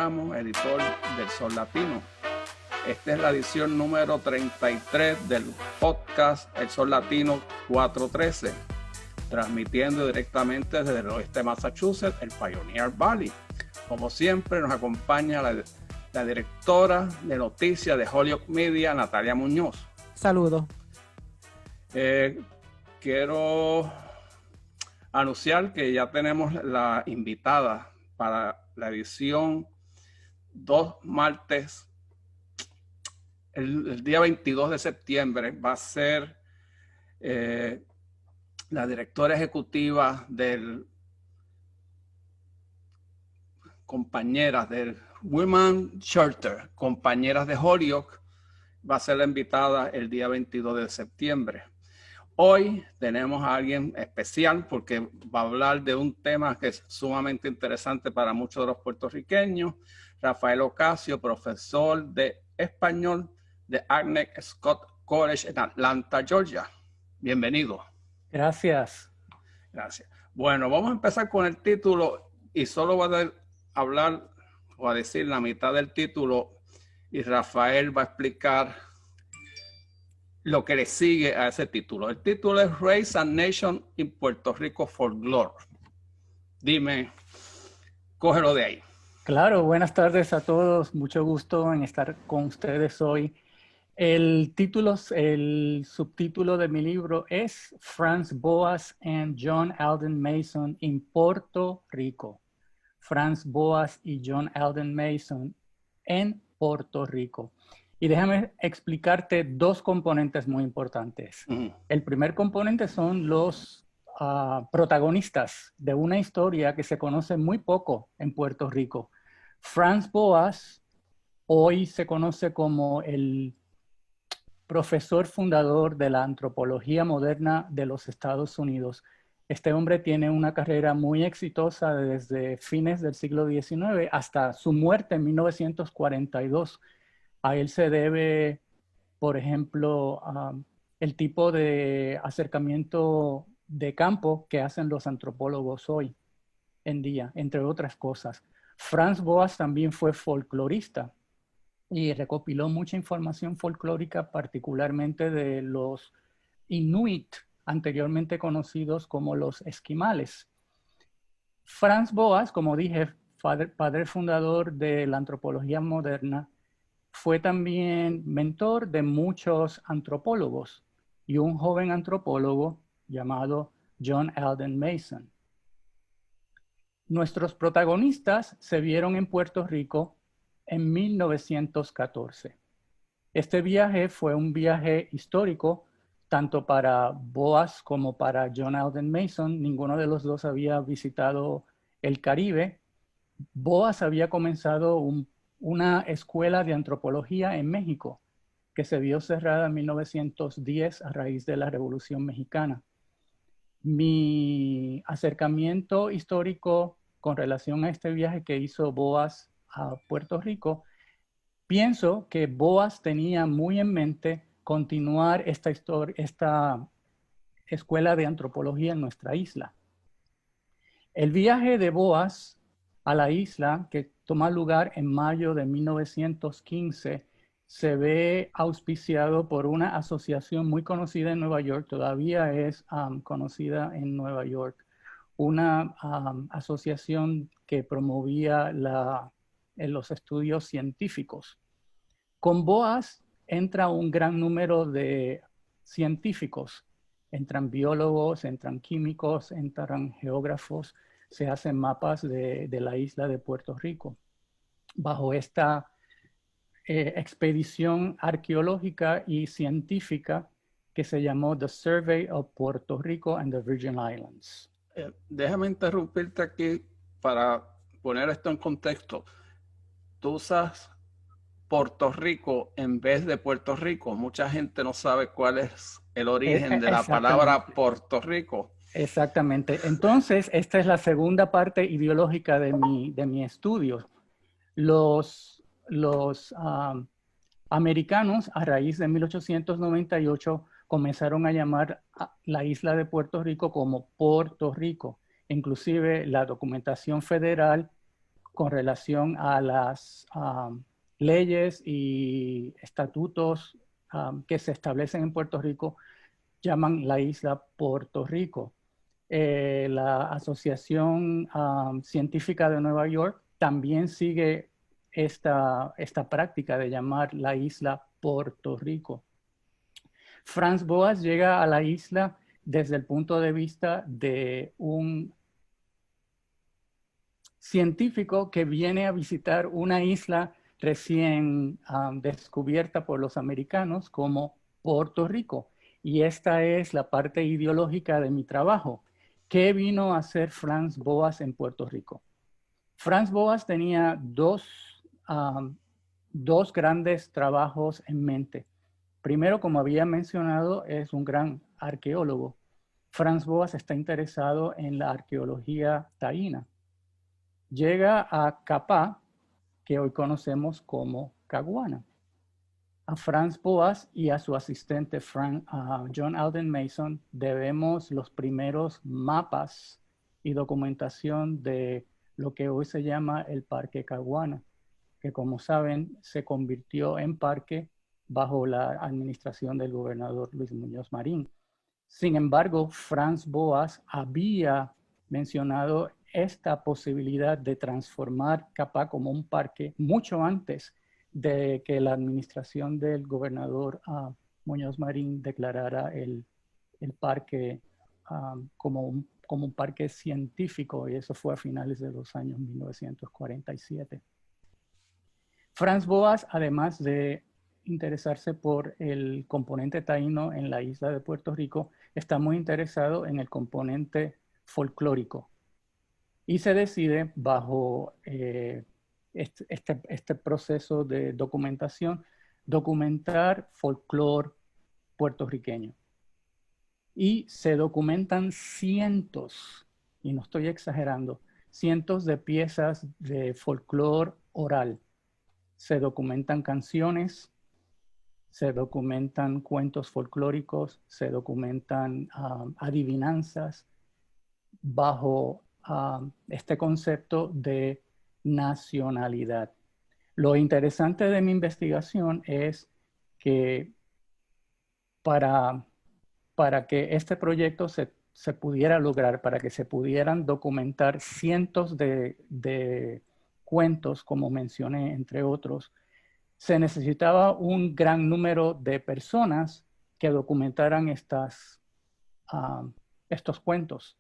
Ramos, editor del Sol Latino. Esta es la edición número 33 del podcast El Sol Latino 413, transmitiendo directamente desde el oeste de Massachusetts, el Pioneer Valley. Como siempre, nos acompaña la directora de noticias de Holyoke Media, Natalia Muñoz. Saludos. Quiero anunciar que ya tenemos la invitada para la edición 2 martes, el día 22 de septiembre. Va a ser la directora ejecutiva del compañeras del Women Charter, compañeras de Holyoke. Va a ser la invitada el día 22 de septiembre. Hoy tenemos a alguien especial porque va a hablar de un tema que es sumamente interesante para muchos de los puertorriqueños. Rafael Ocasio, profesor de español de Agnes Scott College en Atlanta, Georgia. Bienvenido. Gracias. Gracias. Bueno, vamos a empezar con el título y solo voy a hablar o a decir la mitad del título y Rafael va a explicar lo que le sigue a ese título. El título es Race and Nation in Puerto Rico Folklore. Dime, cógelo de ahí. Claro, buenas tardes a todos. Mucho gusto en estar con ustedes hoy. El subtítulo de mi libro es Franz Boas and John Alden Mason in Puerto Rico. Franz Boas y John Alden Mason en Puerto Rico. Y déjame explicarte dos componentes muy importantes. El primer componente son los protagonistas de una historia que se conoce muy poco en Puerto Rico. Franz Boas hoy se conoce como el profesor fundador de la antropología moderna de los Estados Unidos. Este hombre tiene una carrera muy exitosa desde fines del siglo XIX hasta su muerte en 1942. A él se debe, por ejemplo, el tipo de acercamiento de campo que hacen los antropólogos hoy en día, entre otras cosas. Franz Boas también fue folclorista y recopiló mucha información folclórica, particularmente de los Inuit, anteriormente conocidos como los esquimales. Franz Boas, como dije, padre fundador de la antropología moderna, fue también mentor de muchos antropólogos y un joven antropólogo llamado John Alden Mason. Nuestros protagonistas se vieron en Puerto Rico en 1914. Este viaje fue un viaje histórico tanto para Boas como para John Alden Mason. Ninguno de los dos había visitado el Caribe. Boas había comenzado una escuela de antropología en México que se vio cerrada en 1910 a raíz de la Revolución Mexicana. Mi acercamiento histórico con relación a este viaje que hizo Boas a Puerto Rico, pienso que Boas tenía muy en mente continuar esta escuela de antropología en nuestra isla. El viaje de Boas a la isla, que toma lugar en mayo de 1915, se ve auspiciado por una asociación muy conocida en Nueva York, todavía es conocida en Nueva York, una asociación que promovía los estudios científicos. Con Boas entra un gran número de científicos, entran biólogos, entran químicos, entran geógrafos, se hacen mapas de la isla de Puerto Rico. Bajo esta expedición arqueológica y científica que se llamó The Survey of Puerto Rico and the Virgin Islands. Déjame interrumpirte aquí para poner esto en contexto. Tú usas Puerto Rico en vez de Puerto Rico. Mucha gente no sabe cuál es el origen de la palabra Puerto Rico. Exactamente. Entonces, esta es la segunda parte ideológica de mi estudio. Los americanos, a raíz de 1898, comenzaron a llamar a la isla de Puerto Rico como Puerto Rico. Inclusive la documentación federal con relación a las leyes y estatutos que se establecen en Puerto Rico, llaman la isla Puerto Rico. La Asociación Científica de Nueva York también sigue esta práctica de llamar la isla Puerto Rico. Franz Boas llega a la isla desde el punto de vista de un científico que viene a visitar una isla recién descubierta por los americanos como Puerto Rico. Y esta es la parte ideológica de mi trabajo. ¿Qué vino a hacer Franz Boas en Puerto Rico? Franz Boas tenía dos grandes trabajos en mente. Primero, como había mencionado, es un gran arqueólogo. Franz Boas está interesado en la arqueología taína. Llega a Capá, que hoy conocemos como Caguana. A Franz Boas y a su asistente John Alden Mason debemos los primeros mapas y documentación de lo que hoy se llama el Parque Caguana, que como saben se convirtió en parque bajo la administración del gobernador Luis Muñoz Marín. Sin embargo, Franz Boas había mencionado esta posibilidad de transformar Capá como un parque mucho antes de que la administración del gobernador Muñoz Marín declarara el parque como un parque científico, y eso fue a finales de los años 1947. Franz Boas, además de interesarse por el componente taíno en la isla de Puerto Rico, está muy interesado en el componente folclórico. Y se decide bajo este proceso de documentación, documentar folclore puertorriqueño. Y se documentan cientos, y no estoy exagerando, cientos de piezas de folclore oral. Se documentan canciones, se documentan cuentos folclóricos, se documentan adivinanzas bajo este concepto de nacionalidad. Lo interesante de mi investigación es que para que este proyecto se pudiera lograr, para que se pudieran documentar cientos de cuentos, como mencioné, entre otros, se necesitaba un gran número de personas que documentaran estos cuentos.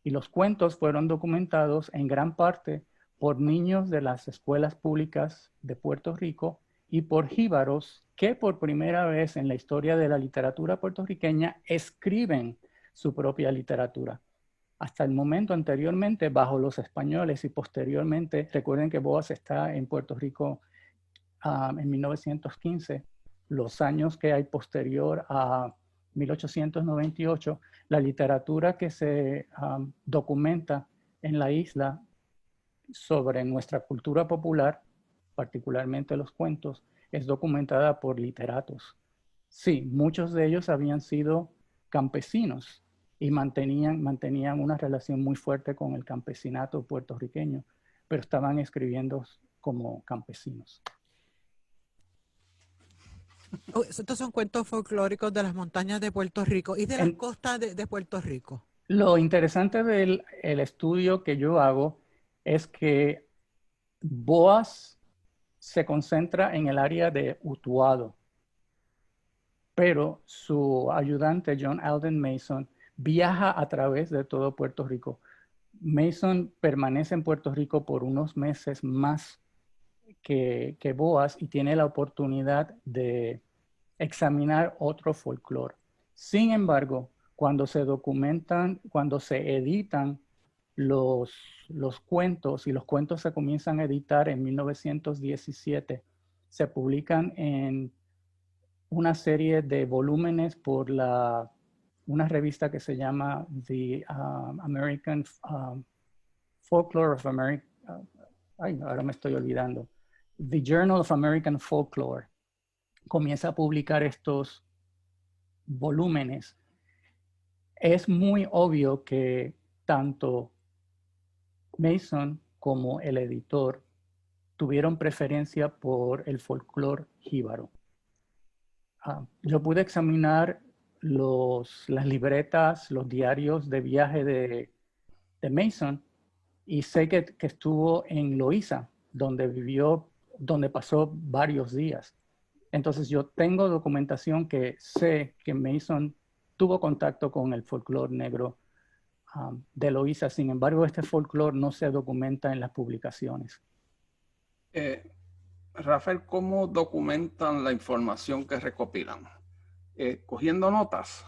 Y los cuentos fueron documentados en gran parte por niños de las escuelas públicas de Puerto Rico y por jíbaros que por primera vez en la historia de la literatura puertorriqueña escriben su propia literatura. Hasta el momento anteriormente, bajo los españoles y posteriormente, recuerden que Boas está en Puerto Rico en 1915, los años que hay posterior a 1898, la literatura que se documenta en la isla sobre nuestra cultura popular, particularmente los cuentos, es documentada por literatos. Sí, muchos de ellos habían sido campesinos y mantenían una relación muy fuerte con el campesinato puertorriqueño, pero estaban escribiendo como campesinos. Estos son cuentos folclóricos de las montañas de Puerto Rico y de las costas de Puerto Rico. Lo interesante del estudio que yo hago es que Boas se concentra en el área de Utuado, pero su ayudante John Alden Mason viaja a través de todo Puerto Rico. Mason permanece en Puerto Rico por unos meses más que Boas y tiene la oportunidad de examinar otro folclore. Sin embargo, cuando se documentan, cuando se editan los cuentos, y los cuentos se comienzan a editar en 1917, se publican en una serie de volúmenes por una revista que se llama The American Folklore of America. Ahora me estoy olvidando. The Journal of American Folklore comienza a publicar estos volúmenes. Es muy obvio que tanto Mason como el editor tuvieron preferencia por el folclore jíbaro. Yo pude examinar las libretas, los diarios de viaje de Mason, y sé que estuvo en Loíza, donde pasó varios días. Entonces yo tengo documentación que sé que Mason tuvo contacto con el folclore negro de Loíza. Sin embargo, este folclore no se documenta en las publicaciones. Rafael, ¿cómo documentan la información que recopilan? ¿Cogiendo notas?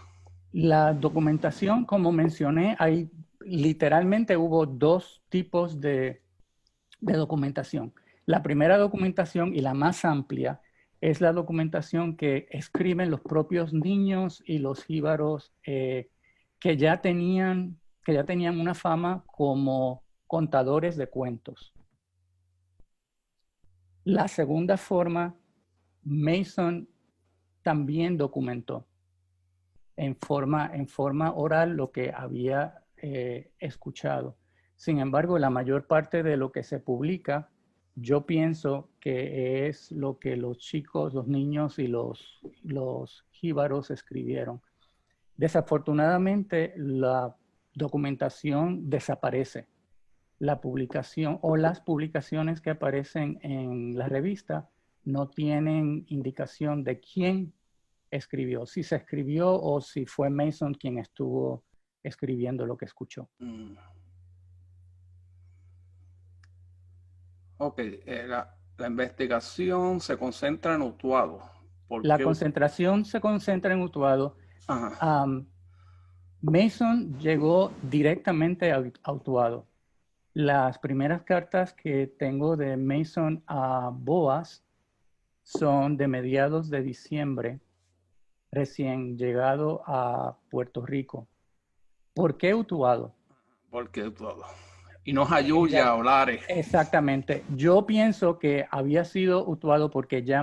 La documentación, como mencioné, literalmente hubo dos tipos de documentación. La primera documentación y la más amplia es la documentación que escriben los propios niños y los jíbaros que ya tenían una fama como contadores de cuentos. La segunda forma, Mason también documentó en forma oral lo que había escuchado. Sin embargo, la mayor parte de lo que se publica, yo pienso que es lo que los chicos, los niños y los jíbaros escribieron. Desafortunadamente, la documentación desaparece. La publicación o las publicaciones que aparecen en la revista no tienen indicación de quién escribió, si se escribió o si fue Mason quien estuvo escribiendo lo que escuchó. Ok, la investigación se concentra en Utuado. La concentración se concentra en Utuado. Mason llegó directamente a Utuado. Las primeras cartas que tengo de Mason a Boas son de mediados de diciembre, recién llegado a Puerto Rico. ¿Por qué Utuado? Porque Utuado. Y no Jayuya o Lares. Exactamente. Yo pienso que había sido Utuado porque ya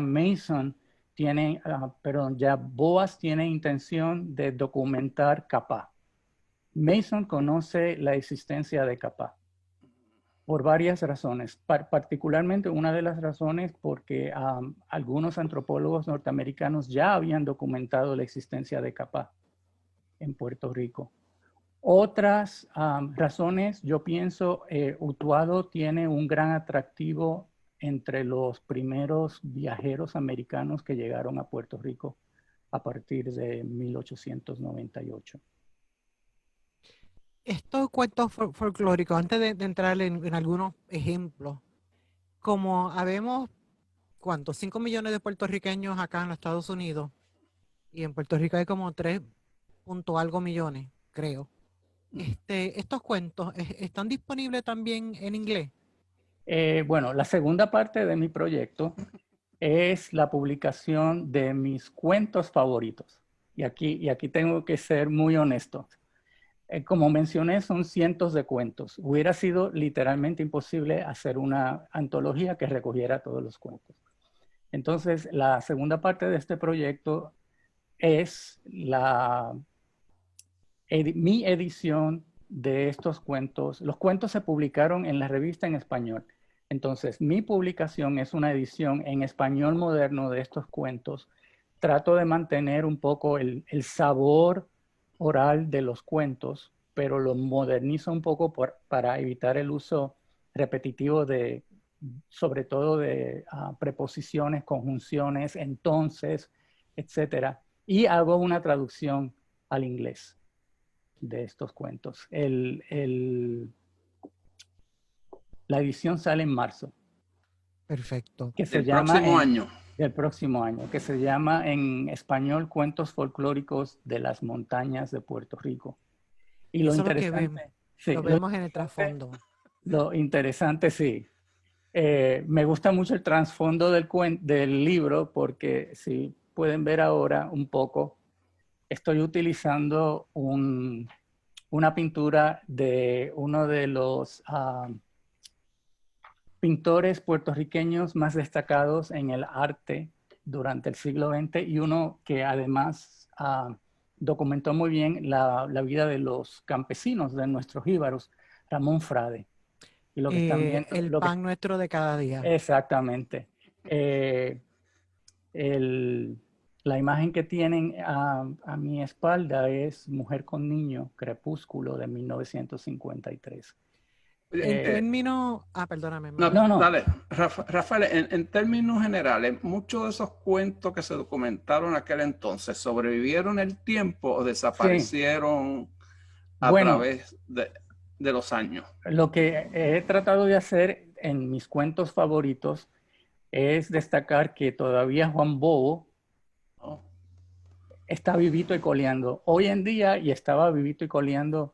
ya Boas tiene intención de documentar Capá. Mason conoce la existencia de Capá por varias razones. Particularmente una de las razones porque algunos antropólogos norteamericanos ya habían documentado la existencia de Capá en Puerto Rico. Otras razones, yo pienso, Utuado tiene un gran atractivo entre los primeros viajeros americanos que llegaron a Puerto Rico a partir de 1898. Estos cuentos folclóricos, antes de entrar en algunos ejemplos, como habemos, ¿cuántos? 5 millones de puertorriqueños acá en los Estados Unidos, y en Puerto Rico hay como 3 punto algo millones, creo. ¿Estos cuentos están disponibles también en inglés? Bueno, la segunda parte de mi proyecto es la publicación de mis cuentos favoritos. Y aquí tengo que ser muy honesto. Como mencioné, son cientos de cuentos. Hubiera sido literalmente imposible hacer una antología que recogiera todos los cuentos. Entonces, la segunda parte de este proyecto es mi edición de estos cuentos. Los cuentos se publicaron en la revista en español. Entonces, mi publicación es una edición en español moderno de estos cuentos. Trato de mantener un poco el sabor oral de los cuentos, pero lo modernizo un poco para evitar el uso repetitivo sobre todo de preposiciones, conjunciones, entonces, etc. Y hago una traducción al inglés de estos cuentos. La edición sale en marzo. Perfecto. Que se El llama próximo año. Del próximo año, que se llama en español Cuentos folclóricos de las montañas de Puerto Rico. Y eso es lo que vemos. Sí, lo vemos en el trasfondo. Lo interesante, sí. Me gusta mucho el trasfondo del libro porque si pueden ver ahora un poco, estoy utilizando una pintura de uno de los pintores puertorriqueños más destacados en el arte durante el siglo XX y uno que además documentó muy bien la vida de los campesinos, de nuestros jíbaros, Ramón Frade. Y lo que están viendo, el pan nuestro de cada día. exactamente. La imagen que tienen a mi espalda es Mujer con Niño, Crepúsculo de 1953. En términos... perdóname. No, No. dale, Rafael, en términos generales, muchos de esos cuentos que se documentaron en aquel entonces, ¿sobrevivieron el tiempo o desaparecieron a través de los años? Lo que he tratado de hacer en mis cuentos favoritos es destacar que todavía Juan Bobo está vivito y coleando hoy en día, y estaba vivito y coleando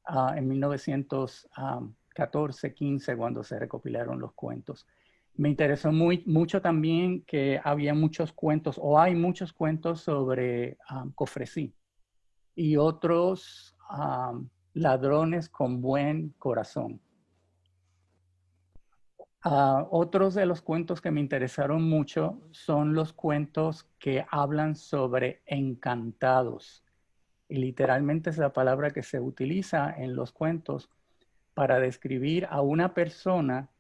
en 1914, 15, cuando se recopilaron los cuentos. Me interesó mucho también que había muchos cuentos, o hay muchos cuentos sobre Cofresí y otros ladrones con buen corazón. Otros de los cuentos que me interesaron mucho son los cuentos que hablan sobre encantados. Y literalmente es la palabra que se utiliza en los cuentos para describir a una persona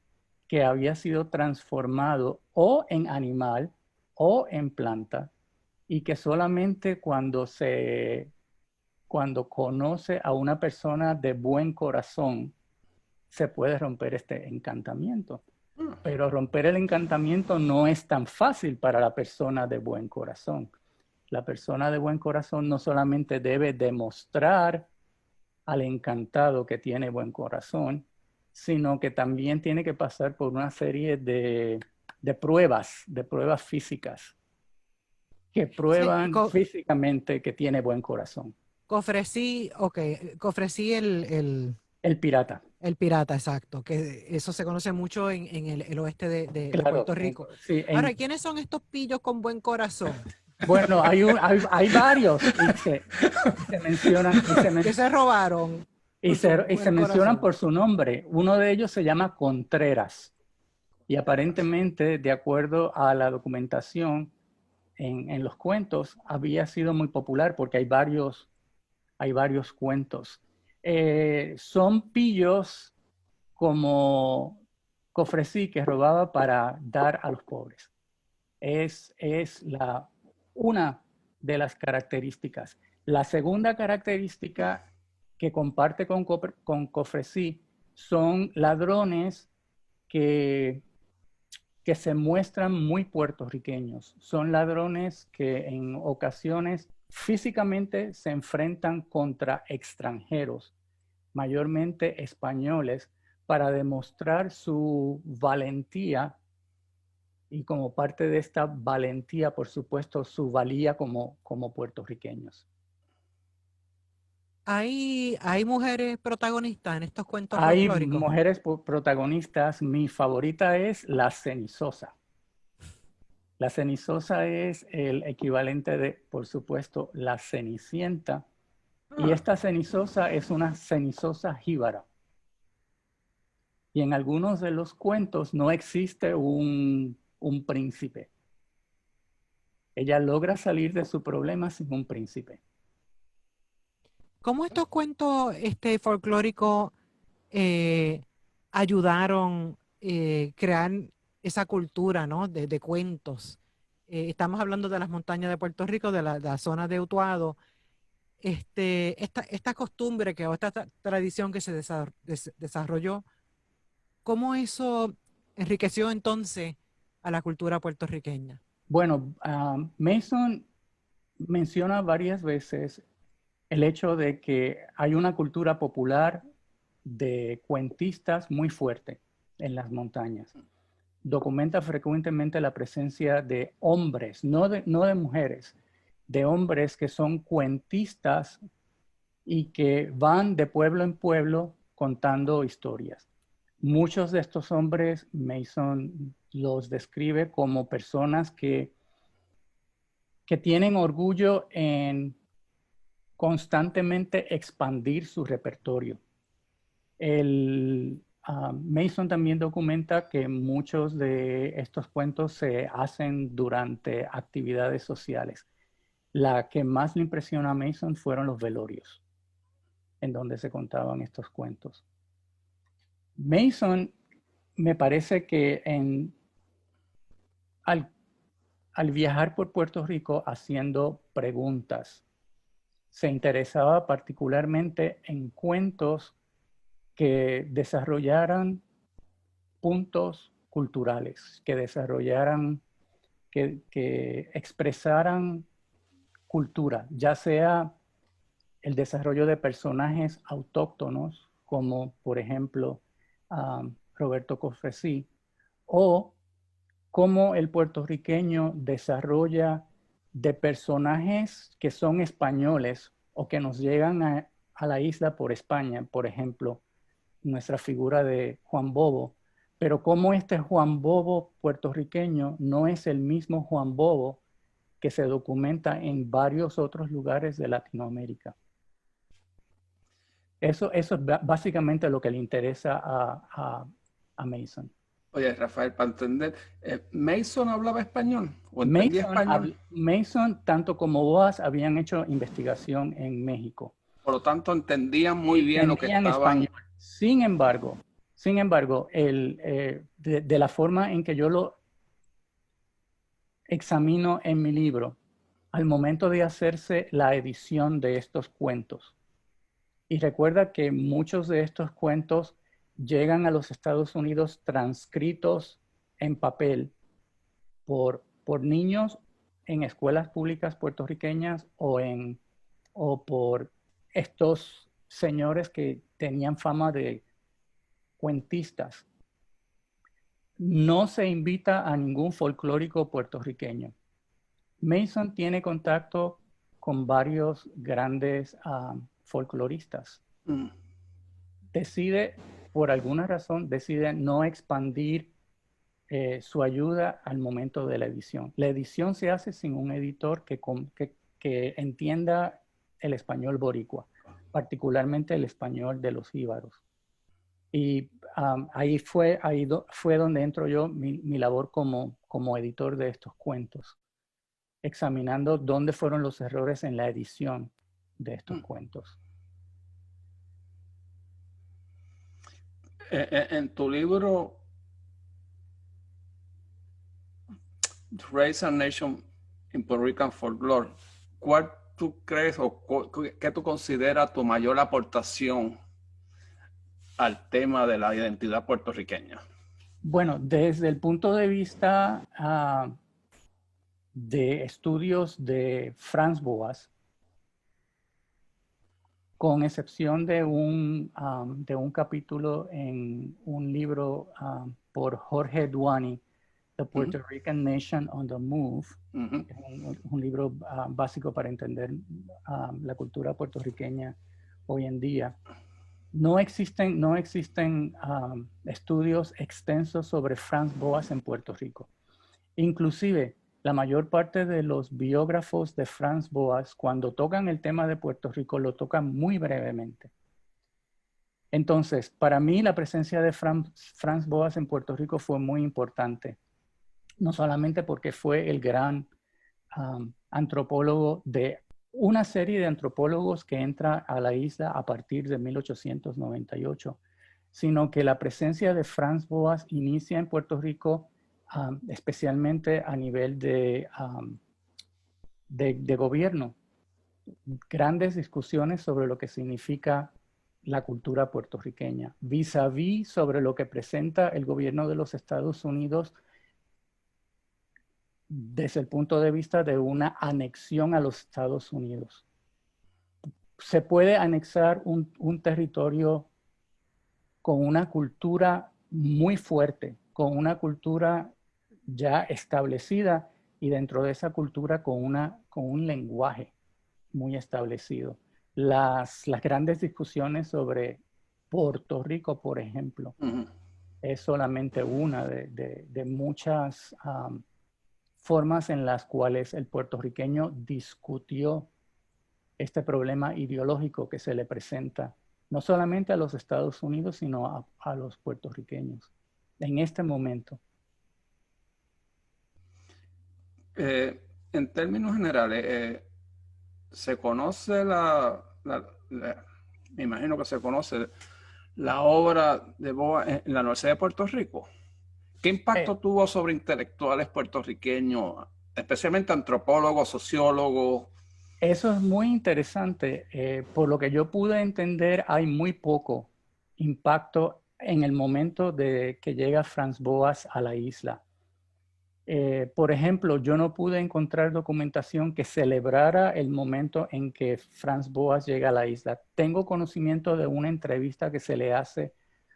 que había sido transformado o en animal o en planta, y que solamente cuando conoce a una persona de buen corazón se puede romper este encantamiento. Pero romper el encantamiento no es tan fácil para la persona de buen corazón. La persona de buen corazón no solamente debe demostrar al encantado que tiene buen corazón, sino que también tiene que pasar por una serie de pruebas físicas, que prueban físicamente que tiene buen corazón. Cofresí El pirata. El pirata, exacto, que eso se conoce mucho en el oeste de Puerto Rico. Ahora, ¿quiénes son estos pillos con buen corazón? Bueno, hay varios y se mencionan. Que se robaron. Y se mencionan por su nombre. Uno de ellos se llama Contreras. Y aparentemente, de acuerdo a la documentación en los cuentos, había sido muy popular porque hay varios cuentos. Son pillos como Cofresí, que robaba para dar a los pobres. Es una de las características. La segunda característica que comparte con Cofresí son ladrones que se muestran muy puertorriqueños. Son ladrones que en ocasiones físicamente se enfrentan contra extranjeros, mayormente españoles, para demostrar su valentía, y como parte de esta valentía, por supuesto, su valía como puertorriqueños. ¿Hay mujeres protagonistas en estos cuentos folclóricos? Hay mujeres protagonistas. Mi favorita es la Cenizosa. La Cenizosa es el equivalente de, por supuesto, la Cenicienta. Y esta Cenizosa es una cenizosa jíbara. Y en algunos de los cuentos no existe un príncipe. Ella logra salir de su problema sin un príncipe. ¿Cómo estos cuentos folclóricos ayudaron a crear esa cultura, ¿no? de cuentos? Estamos hablando de las montañas de Puerto Rico, de la zona de Utuado. Esta costumbre o esta tradición que se desarrolló, ¿cómo eso enriqueció entonces a la cultura puertorriqueña? Bueno, Mason menciona varias veces el hecho de que hay una cultura popular de cuentistas muy fuerte en las montañas. Documenta frecuentemente la presencia de hombres, no de mujeres, de hombres que son cuentistas y que van de pueblo en pueblo contando historias. Muchos de estos hombres, Mason los describe como personas que tienen orgullo en constantemente expandir su repertorio. Mason también documenta que muchos de estos cuentos se hacen durante actividades sociales. La que más le impresiona a Mason fueron los velorios, en donde se contaban estos cuentos. Mason, me parece que al viajar por Puerto Rico haciendo preguntas, se interesaba particularmente en cuentos que desarrollaran puntos culturales, que desarrollaran, que expresaran cultura, ya sea el desarrollo de personajes autóctonos, como por ejemplo Roberto Cofresí, o cómo el puertorriqueño desarrolla de personajes que son españoles o que nos llegan a la isla por España, por ejemplo, nuestra figura de Juan Bobo, pero cómo este Juan Bobo puertorriqueño no es el mismo Juan Bobo que se documenta en varios otros lugares de Latinoamérica. Eso es básicamente lo que le interesa a Mason. Oye, Rafael, para entender, ¿Mason hablaba español o entendía español? Mason, tanto como Boas, habían hecho investigación en México. Por lo tanto, entendían muy bien lo que Entendían estaban... español. Sin embargo, de la forma en que yo lo examino en mi libro, al momento de hacerse la edición de estos cuentos, y recuerda que muchos de estos cuentos llegan a los Estados Unidos transcritos en papel por niños en escuelas públicas puertorriqueñas o por estos señores que tenían fama de cuentistas. No se invita a ningún folclórico puertorriqueño. Mason tiene contacto con varios grandes folcloristas. Por alguna razón, decide no expandir su ayuda al momento de la edición. La edición se hace sin un editor que entienda el español boricua, particularmente el español de los jíbaros. Y ahí fue donde entro yo, mi labor como editor de estos cuentos, examinando dónde fueron los errores en la edición de estos cuentos. En tu libro, Race and Nation in Puerto Rican Folklore, ¿cuál tú crees o qué tú consideras tu mayor aportación al tema de la identidad puertorriqueña? Bueno, desde el punto de vista de estudios de Franz Boas, con excepción de un capítulo en un libro por Jorge Duani, The Puerto Rican Nation on the Move, un libro básico para entender la cultura puertorriqueña hoy en día. No existen estudios extensos sobre Franz Boas en Puerto Rico. Inclusive, la mayor parte de los biógrafos de Franz Boas, cuando tocan el tema de Puerto Rico, lo tocan muy brevemente. Entonces, para mí la presencia de Franz Boas en Puerto Rico fue muy importante. No solamente porque fue el gran antropólogo de una serie de antropólogos que entra a la isla a partir de 1898, sino que la presencia de Franz Boas inicia en Puerto Rico especialmente a nivel de gobierno. Grandes discusiones sobre lo que significa la cultura puertorriqueña, vis a vis sobre lo que presenta el gobierno de los Estados Unidos desde el punto de vista de una anexión a los Estados Unidos. Se puede anexar un territorio con una cultura muy fuerte, con una cultura ya establecida y dentro de esa cultura con un lenguaje muy establecido. Las grandes discusiones sobre Puerto Rico, por ejemplo, es solamente una de muchas formas en las cuales el puertorriqueño discutió este problema ideológico que se le presenta no solamente a los Estados Unidos, sino a los puertorriqueños en este momento. En términos generales, se conoce me imagino que se conoce la obra de Boas en la Universidad de Puerto Rico? ¿Qué impacto tuvo sobre intelectuales puertorriqueños, especialmente antropólogos, sociólogos? Eso es muy interesante. Por lo que yo pude entender, hay muy poco impacto en el momento de que llega Franz Boas a la isla. Por ejemplo, yo no pude encontrar documentación que celebrara el momento en que Franz Boas llega a la isla. Tengo conocimiento de una entrevista que se le hace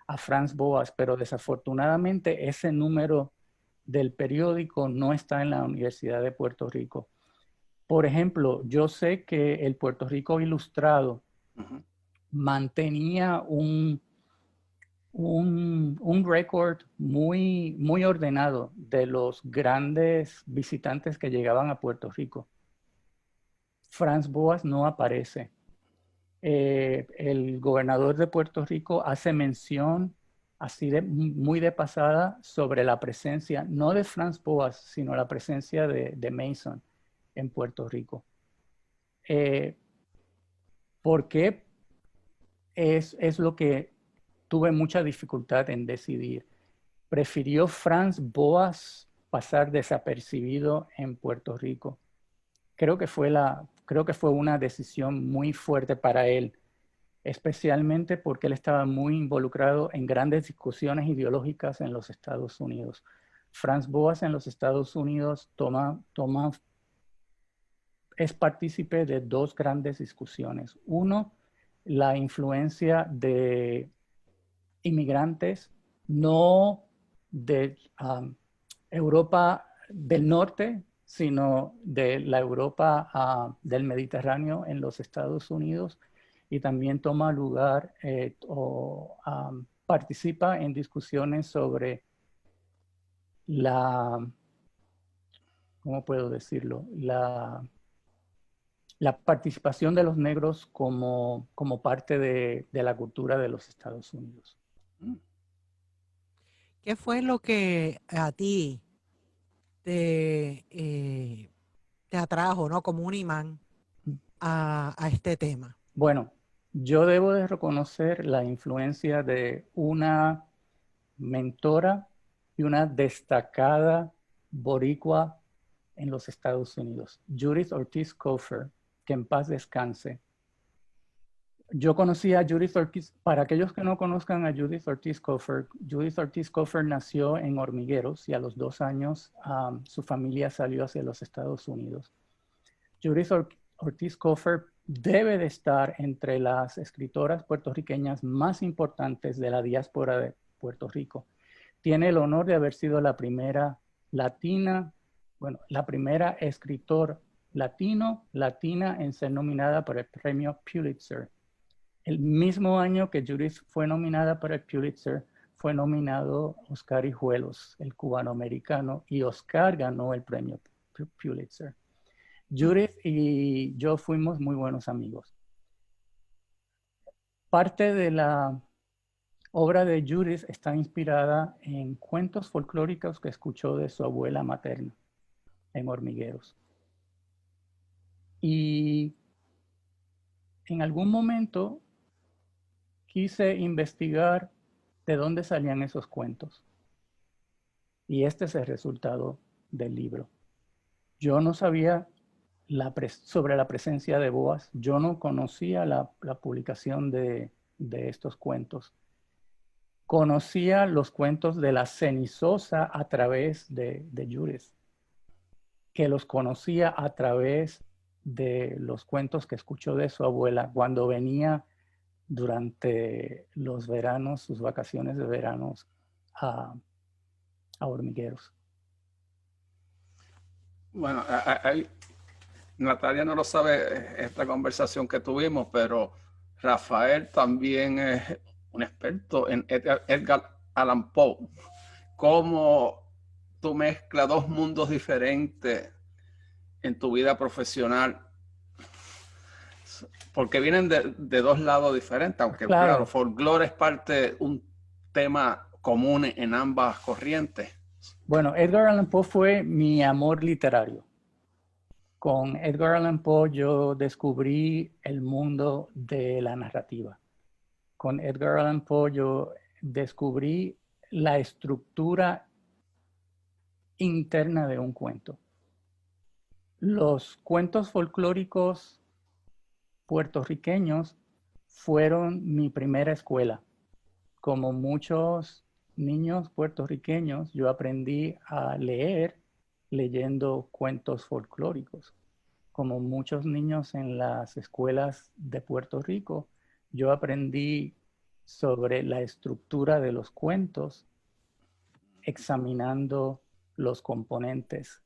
a Franz Boas, pero desafortunadamente ese número del periódico no está en la Universidad de Puerto Rico. Por ejemplo, yo sé que el Puerto Rico Ilustrado mantenía un récord muy ordenado de los grandes visitantes que llegaban a Puerto Rico. Franz Boas no aparece. El gobernador de Puerto Rico hace mención así muy de pasada sobre la presencia, no de Franz Boas, sino la presencia de Mason en Puerto Rico. ¿Por qué? Es lo que tuve mucha dificultad en decidir. Prefirió Franz Boas pasar desapercibido en Puerto Rico. Creo que fue una decisión muy fuerte para él, especialmente porque él estaba muy involucrado en grandes discusiones ideológicas en los Estados Unidos. Franz Boas en los Estados Unidos es partícipe de dos grandes discusiones. Uno, la influencia de inmigrantes, no de Europa del Norte, sino de la Europa del Mediterráneo en los Estados Unidos, y también toma lugar participa en discusiones sobre ¿cómo puedo decirlo? La participación de los negros como parte de la cultura de los Estados Unidos. ¿Qué fue lo que a ti te atrajo, ¿no? Como un imán a este tema? Bueno, yo debo de reconocer la influencia de una mentora y una destacada boricua en los Estados Unidos, Judith Ortiz Cofer, que en paz descanse. Yo conocí a Judith Ortiz, para aquellos que no conozcan a Judith Ortiz Cofer nació en Hormigueros y a los 2 años su familia salió hacia los Estados Unidos. Judith Ortiz Cofer debe de estar entre las escritoras puertorriqueñas más importantes de la diáspora de Puerto Rico. Tiene el honor de haber sido la primera latina, la primera escritor latina en ser nominada para el premio Pulitzer. El mismo año que Judith fue nominada para el Pulitzer, fue nominado Oscar Hijuelos, el cubano-americano, y Oscar ganó el premio Pulitzer. Judith y yo fuimos muy buenos amigos. Parte de la obra de Judith está inspirada en cuentos folclóricos que escuchó de su abuela materna en Hormigueros. Y en algún momento quise investigar de dónde salían esos cuentos. Y este es el resultado del libro. Yo no sabía sobre la presencia de Boas. Yo no conocía la publicación de estos cuentos. Conocía los cuentos de la Cenizosa a través de Judith, que los conocía a través de los cuentos que escuchó de su abuela cuando venía durante los veranos, sus vacaciones de veranos a Hormigueros. Bueno, Natalia no lo sabe esta conversación que tuvimos, pero Rafael también es un experto en Edgar Allan Poe. Cómo tú mezclas dos mundos diferentes en tu vida profesional, porque vienen de dos lados diferentes, aunque claro, folclore es parte, un tema común en ambas corrientes. Bueno, Edgar Allan Poe fue mi amor literario. Con Edgar Allan Poe yo descubrí el mundo de la narrativa. con Edgar Allan Poe yo descubrí la estructura interna de un cuento. Los cuentos folclóricos puertorriqueños fueron mi primera escuela. Como muchos niños puertorriqueños, yo aprendí a leer leyendo cuentos folclóricos. Como muchos niños en las escuelas de Puerto Rico, yo aprendí sobre la estructura de los cuentos examinando los componentes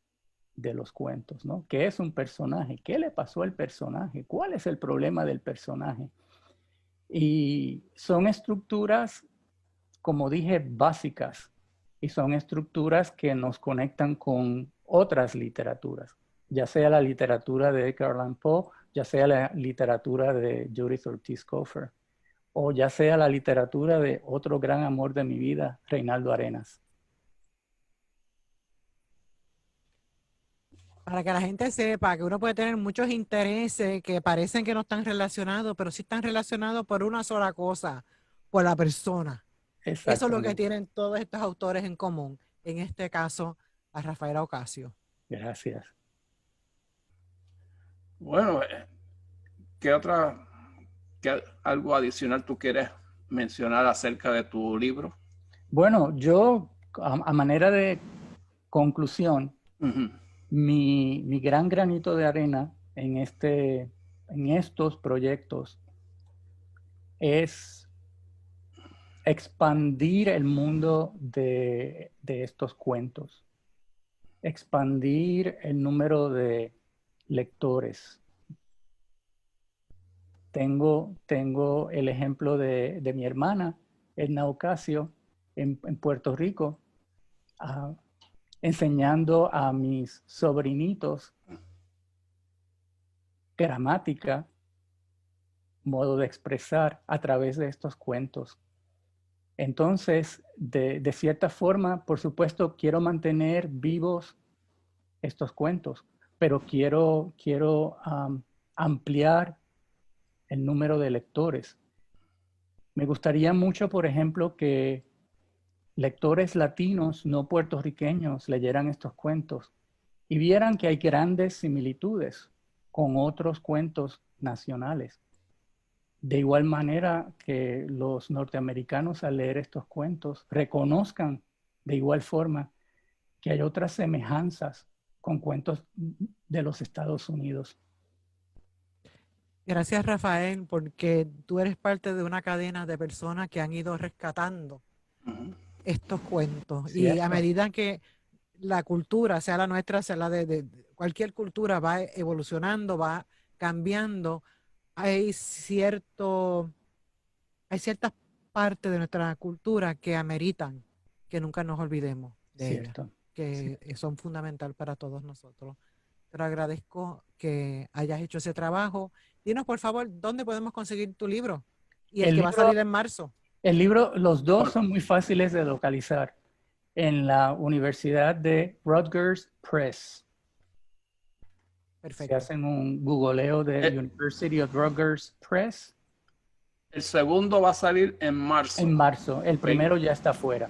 de los cuentos, ¿no? ¿Qué es un personaje? ¿Qué le pasó al personaje? ¿Cuál es el problema del personaje? Y son estructuras, como dije, básicas, y son estructuras que nos conectan con otras literaturas, ya sea la literatura de Edgar Allan Poe, ya sea la literatura de Judith Ortiz Cofer, o ya sea la literatura de otro gran amor de mi vida, Reinaldo Arenas. Para que la gente sepa que uno puede tener muchos intereses que parecen que no están relacionados, pero sí están relacionados por una sola cosa, por la persona. Eso es lo que tienen todos estos autores en común. En este caso, a Rafaela Ocasio. Gracias. Bueno, ¿qué algo adicional tú quieres mencionar acerca de tu libro? Bueno, yo, a manera de conclusión, mi gran granito de arena en estos proyectos es expandir el mundo de estos cuentos, expandir el número de lectores. Tengo el ejemplo de mi hermana, Edna Ocasio, en Puerto Rico, enseñando a mis sobrinitos gramática, modo de expresar a través de estos cuentos. Entonces, de cierta forma, por supuesto, quiero mantener vivos estos cuentos, pero quiero ampliar el número de lectores. Me gustaría mucho, por ejemplo, que lectores latinos, no puertorriqueños, leyeran estos cuentos y vieran que hay grandes similitudes con otros cuentos nacionales. De igual manera que los norteamericanos al leer estos cuentos reconozcan de igual forma que hay otras semejanzas con cuentos de los Estados Unidos. Gracias, Rafael, porque tú eres parte de una cadena de personas que han ido rescatando estos cuentos. ¿Cierto? Y a medida que la cultura, sea la nuestra, sea la de cualquier cultura, va evolucionando, va cambiando, hay ciertas partes de nuestra cultura que ameritan que nunca nos olvidemos de ellas, que son fundamental para todos nosotros. Te agradezco que hayas hecho ese trabajo. Dinos, por favor, ¿dónde podemos conseguir tu libro? Y el que va a salir en marzo. El libro, los dos son muy fáciles de localizar en la Universidad de Rutgers Press. Perfecto. Se hacen un googleo de University of Rutgers Press. El segundo va a salir en marzo. En marzo. El primero ya está fuera.